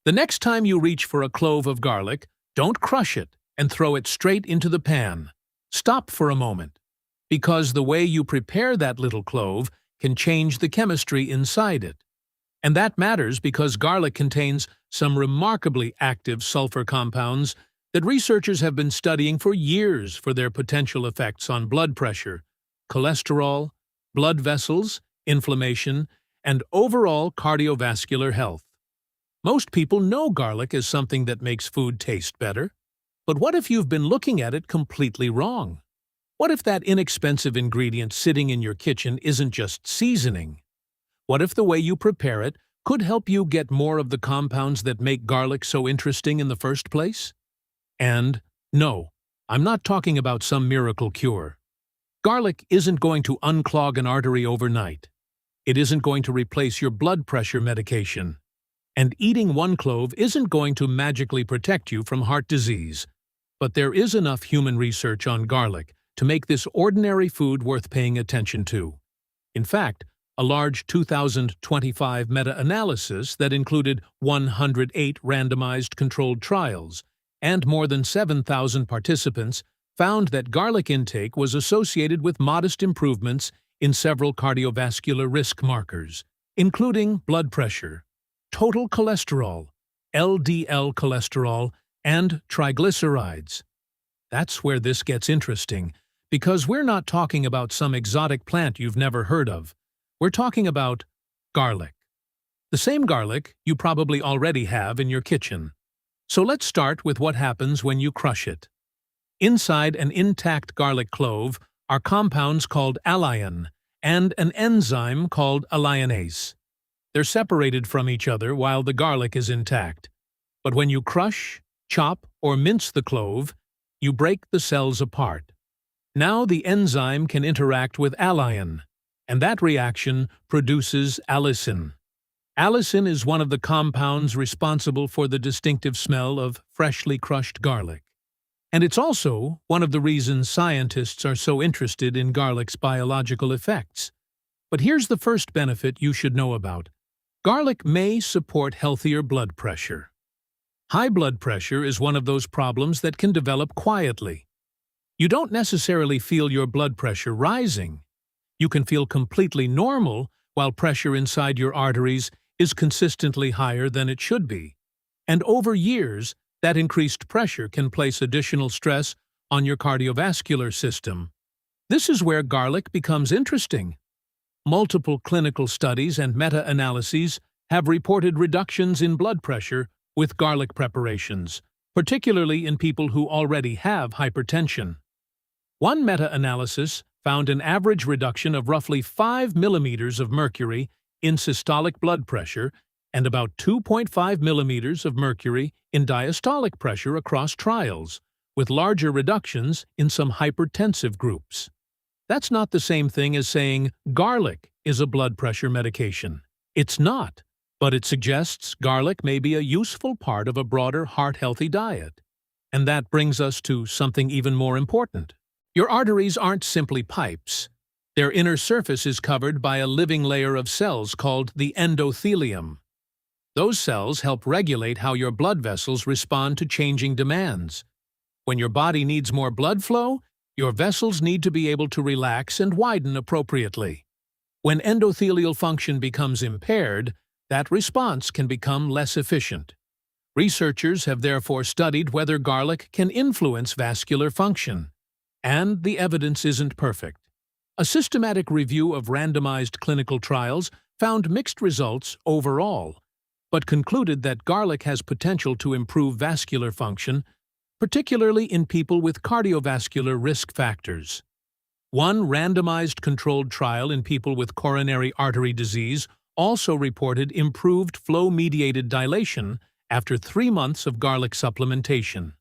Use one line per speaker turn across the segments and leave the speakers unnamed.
The next time you reach for a clove of garlic, don't crush it and throw it straight into the pan. Stop for a moment, because the way you prepare that little clove can change the chemistry inside it. And that matters because garlic contains some remarkably active sulfur compounds that researchers have been studying for years for their potential effects on blood pressure, cholesterol, blood vessels, inflammation, and overall cardiovascular health. Most people know garlic as something that makes food taste better. But what if you've been looking at it completely wrong? What if that inexpensive ingredient sitting in your kitchen isn't just seasoning? What if the way you prepare it could help you get more of the compounds that make garlic so interesting in the first place? And no, I'm not talking about some miracle cure. Garlic isn't going to unclog an artery overnight. It isn't going to replace your blood pressure medication. And eating one clove isn't going to magically protect you from heart disease. But there is enough human research on garlic to make this ordinary food worth paying attention to. In fact, a large 2025 meta-analysis that included 108 randomized controlled trials and more than 7,000 participants found that garlic intake was associated with modest improvements in several cardiovascular risk markers, including blood pressure, total cholesterol, LDL cholesterol, and triglycerides. That's where this gets interesting, because we're not talking about some exotic plant you've never heard of. We're talking about garlic. The same garlic you probably already have in your kitchen. So let's start with what happens when you crush it. Inside an intact garlic clove are compounds called allicin and an enzyme called alliinase. They're separated from each other while the garlic is intact. But when you crush, chop, or mince the clove, you break the cells apart. Now the enzyme can interact with allicin, and that reaction produces allicin. Allicin is one of the compounds responsible for the distinctive smell of freshly crushed garlic. And it's also one of the reasons scientists are so interested in garlic's biological effects. But here's the first benefit you should know about. Garlic may support healthier blood pressure. High blood pressure is one of those problems that can develop quietly. You don't necessarily feel your blood pressure rising. You can feel completely normal while pressure inside your arteries is consistently higher than it should be. And over years, that increased pressure can place additional stress on your cardiovascular system. This is where garlic becomes interesting. Multiple clinical studies and meta-analyses have reported reductions in blood pressure with garlic preparations, particularly in people who already have hypertension. One meta-analysis found an average reduction of roughly 5 millimeters of mercury in systolic blood pressure and about 2.5 millimeters of mercury in diastolic pressure across trials, with larger reductions in some hypertensive groups. That's not the same thing as saying garlic is a blood pressure medication. It's not, but it suggests garlic may be a useful part of a broader heart-healthy diet. And that brings us to something even more important. Your arteries aren't simply pipes. Their inner surface is covered by a living layer of cells called the endothelium. Those cells help regulate how your blood vessels respond to changing demands. When your body needs more blood flow, your vessels need to be able to relax and widen appropriately. When endothelial function becomes impaired, that response can become less efficient. Researchers have therefore studied whether garlic can influence vascular function. And the evidence isn't perfect. A systematic review of randomized clinical trials found mixed results overall, but concluded that garlic has potential to improve vascular function, particularly in people with cardiovascular risk factors. One randomized controlled trial in people with coronary artery disease also reported improved flow-mediated dilation after 3 months of garlic supplementation.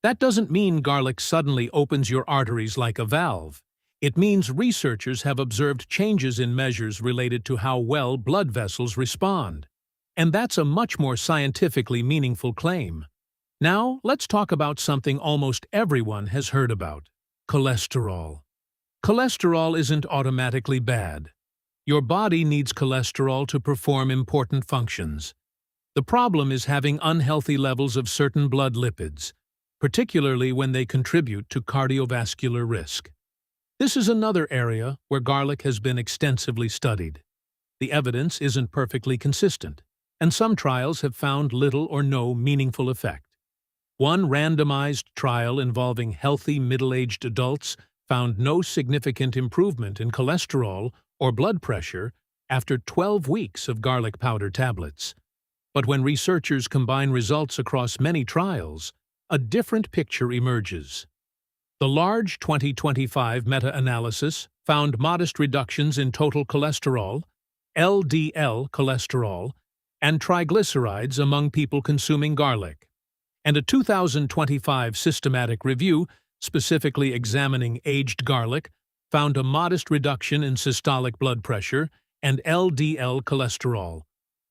That doesn't mean garlic suddenly opens your arteries like a valve. It means researchers have observed changes in measures related to how well blood vessels respond. And that's a much more scientifically meaningful claim. Now, let's talk about something almost everyone has heard about: cholesterol. Cholesterol isn't automatically bad. Your body needs cholesterol to perform important functions. The problem is having unhealthy levels of certain blood lipids, particularly when they contribute to cardiovascular risk. This is another area where garlic has been extensively studied. The evidence isn't perfectly consistent, and some trials have found little or no meaningful effect. One randomized trial involving healthy middle-aged adults found no significant improvement in cholesterol or blood pressure after 12 weeks of garlic powder tablets. But when researchers combine results across many trials, a different picture emerges. The large 2025 meta-analysis found modest reductions in total cholesterol, LDL cholesterol, and triglycerides among people consuming garlic. And a 2025 systematic review, specifically examining aged garlic, found a modest reduction in systolic blood pressure and LDL cholesterol,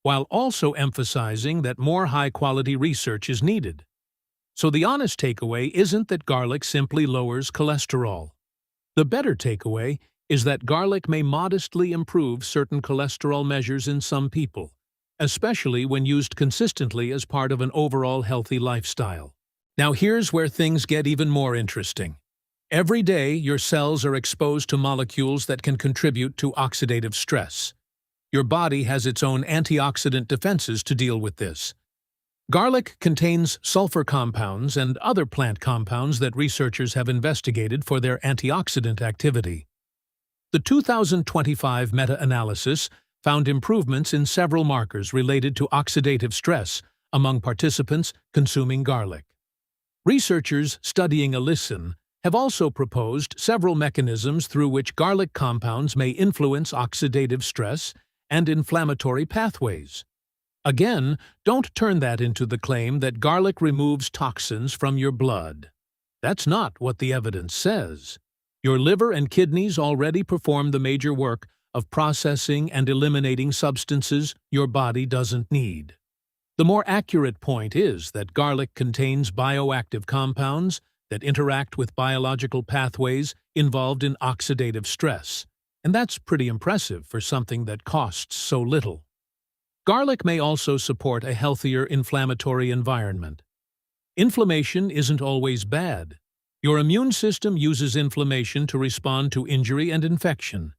while also emphasizing that more high-quality research is needed. So the honest takeaway isn't that garlic simply lowers cholesterol. The better takeaway is that garlic may modestly improve certain cholesterol measures in some people, especially when used consistently as part of an overall healthy lifestyle. Now here's where things get even more interesting. Every day, your cells are exposed to molecules that can contribute to oxidative stress. Your body has its own antioxidant defenses to deal with this. Garlic contains sulfur compounds and other plant compounds that researchers have investigated for their antioxidant activity. The 2025 meta-analysis found improvements in several markers related to oxidative stress among participants consuming garlic. Researchers studying Allicin have also proposed several mechanisms through which garlic compounds may influence oxidative stress and inflammatory pathways. Again, don't turn that into the claim that garlic removes toxins from your blood. That's not what the evidence says. Your liver and kidneys already perform the major work of processing and eliminating substances your body doesn't need. The more accurate point is that garlic contains bioactive compounds that interact with biological pathways involved in oxidative stress, and that's pretty impressive for something that costs so little. Garlic may also support a healthier inflammatory environment. Inflammation isn't always bad. Your immune system uses inflammation to respond to injury and infection.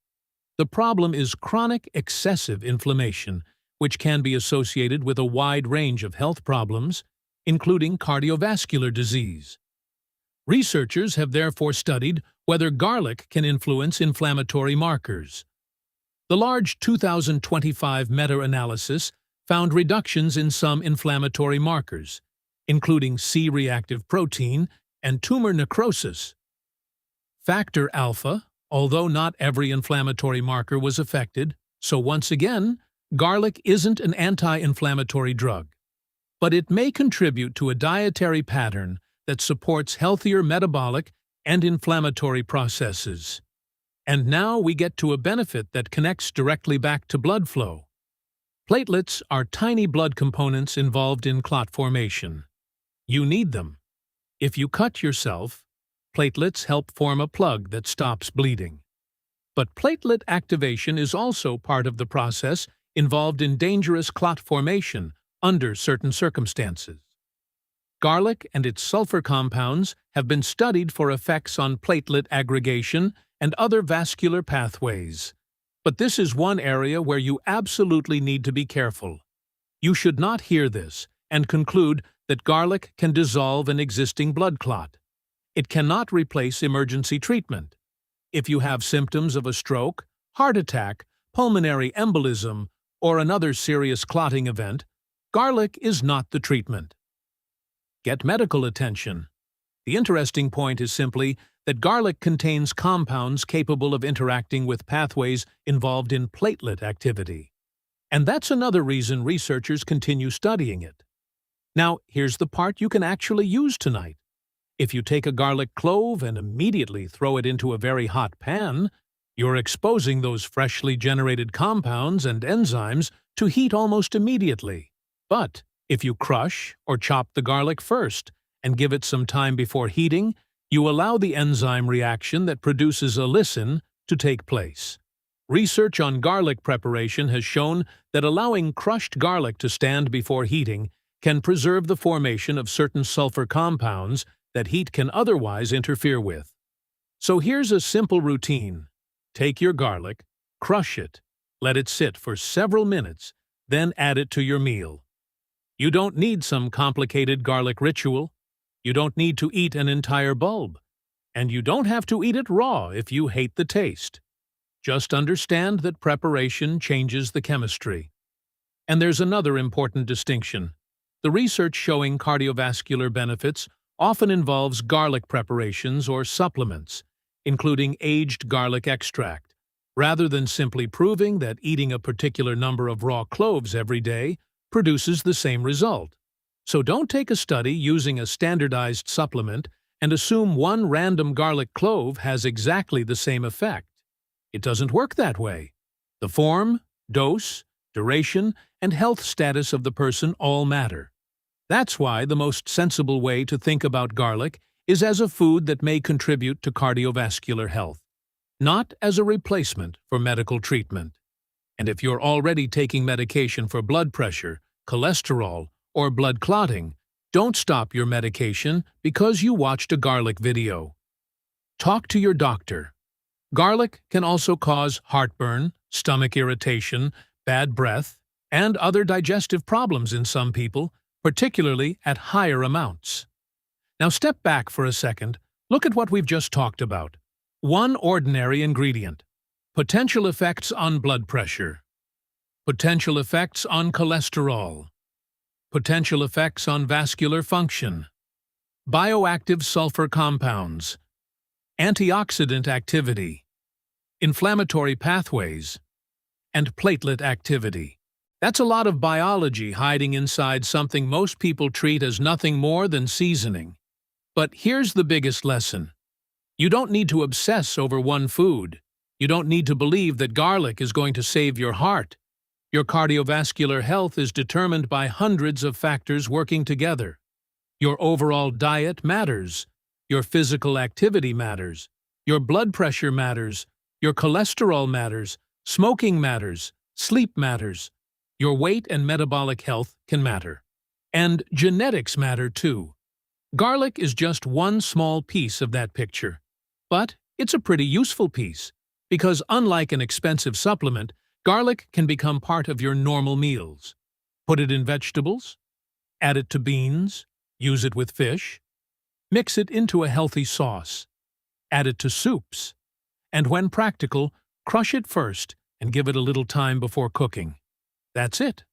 The problem is chronic excessive inflammation, which can be associated with a wide range of health problems, including cardiovascular disease. Researchers have therefore studied whether garlic can influence inflammatory markers. The large 2025 meta-analysis found reductions in some inflammatory markers, including C-reactive protein and tumor necrosis. Factor alpha, although not every inflammatory marker was affected, so once again, garlic isn't an anti-inflammatory drug. But it may contribute to a dietary pattern that supports healthier metabolic and inflammatory processes. And now we get to a benefit that connects directly back to blood flow. Platelets are tiny blood components involved in clot formation. You need them. If you cut yourself, platelets help form a plug that stops bleeding. But platelet activation is also part of the process involved in dangerous clot formation under certain circumstances. Garlic and its sulfur compounds have been studied for effects on platelet aggregation and other vascular pathways. But this is one area where you absolutely need to be careful. You should not hear this and conclude that garlic can dissolve an existing blood clot. It cannot replace emergency treatment. If you have symptoms of a stroke, heart attack, pulmonary embolism, or another serious clotting event, garlic is not the treatment. Get medical attention. The interesting point is simply that garlic contains compounds capable of interacting with pathways involved in platelet activity. And that's another reason researchers continue studying it. Now, here's the part you can actually use tonight. If you take a garlic clove and immediately throw it into a very hot pan, you're exposing those freshly generated compounds and enzymes to heat almost immediately. But if you crush or chop the garlic first and give it some time before heating, you allow the enzyme reaction that produces allicin to take place. Research on garlic preparation has shown that allowing crushed garlic to stand before heating can preserve the formation of certain sulfur compounds that heat can otherwise interfere with. So here's a simple routine. Take your garlic, crush it, let it sit for several minutes, then add it to your meal. You don't need some complicated garlic ritual. You don't need to eat an entire bulb. And you don't have to eat it raw if you hate the taste. Just understand that preparation changes the chemistry. And there's another important distinction. The research showing cardiovascular benefits often involves garlic preparations or supplements, including aged garlic extract, rather than simply proving that eating a particular number of raw cloves every day produces the same result. So don't take a study using a standardized supplement and assume one random garlic clove has exactly the same effect. It doesn't work that way. The form, dose, duration, and health status of the person all matter. That's why the most sensible way to think about garlic is as a food that may contribute to cardiovascular health, not as a replacement for medical treatment. And if you're already taking medication for blood pressure, cholesterol, or blood clotting, don't stop your medication because you watched a garlic video. Talk to your doctor. Garlic can also cause heartburn, stomach irritation, bad breath, and other digestive problems in some people, particularly at higher amounts. Now step back for a second. Look at what we've just talked about. One ordinary ingredient. Potential effects on blood pressure. Potential effects on cholesterol. Potential effects on vascular function. Bioactive sulfur compounds. Antioxidant activity. Inflammatory pathways. And platelet activity. That's a lot of biology hiding inside something most people treat as nothing more than seasoning. But here's the biggest lesson. You don't need to obsess over one food. You don't need to believe that garlic is going to save your heart. Your cardiovascular health is determined by hundreds of factors working together. Your overall diet matters. Your physical activity matters. Your blood pressure matters. Your cholesterol matters. Smoking matters. Sleep matters. Your weight and metabolic health can matter. And genetics matter too. Garlic is just one small piece of that picture. But it's a pretty useful piece, because unlike an expensive supplement, garlic can become part of your normal meals. Put it in vegetables, add it to beans, use it with fish, mix it into a healthy sauce, add it to soups, and when practical, crush it first and give it a little time before cooking. That's it.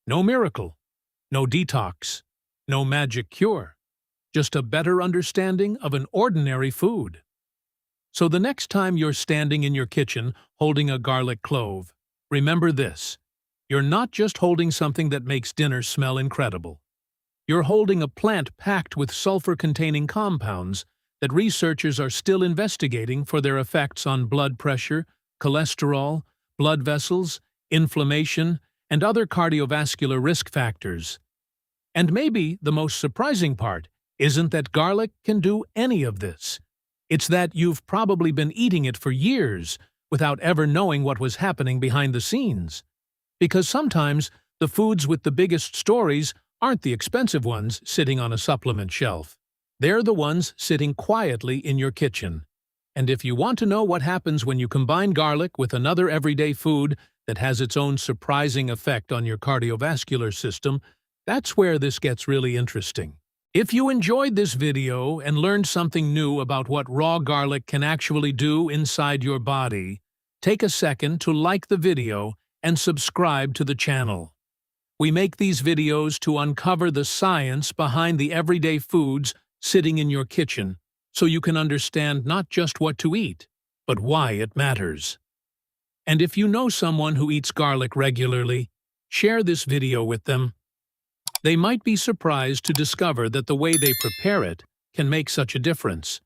No miracle, no detox, no magic cure. Just a better understanding of an ordinary food. So the next time you're standing in your kitchen holding a garlic clove, remember this. You're not just holding something that makes dinner smell incredible. You're holding a plant packed with sulfur-containing compounds that researchers are still investigating for their effects on blood pressure, cholesterol, blood vessels, inflammation, and other cardiovascular risk factors. And maybe the most surprising part isn't that garlic can do any of this. It's that you've probably been eating it for years without ever knowing what was happening behind the scenes. Because sometimes the foods with the biggest stories aren't the expensive ones sitting on a supplement shelf. They're the ones sitting quietly in your kitchen. And if you want to know what happens when you combine garlic with another everyday food that has its own surprising effect on your cardiovascular system, that's where this gets really interesting. If you enjoyed this video and learned something new about what raw garlic can actually do inside your body, take a second to like the video and subscribe to the channel. We make these videos to uncover the science behind the everyday foods sitting in your kitchen, so you can understand not just what to eat, but why it matters. And if you know someone who eats garlic regularly, share this video with them. They might be surprised to discover that the way they prepare it can make such a difference.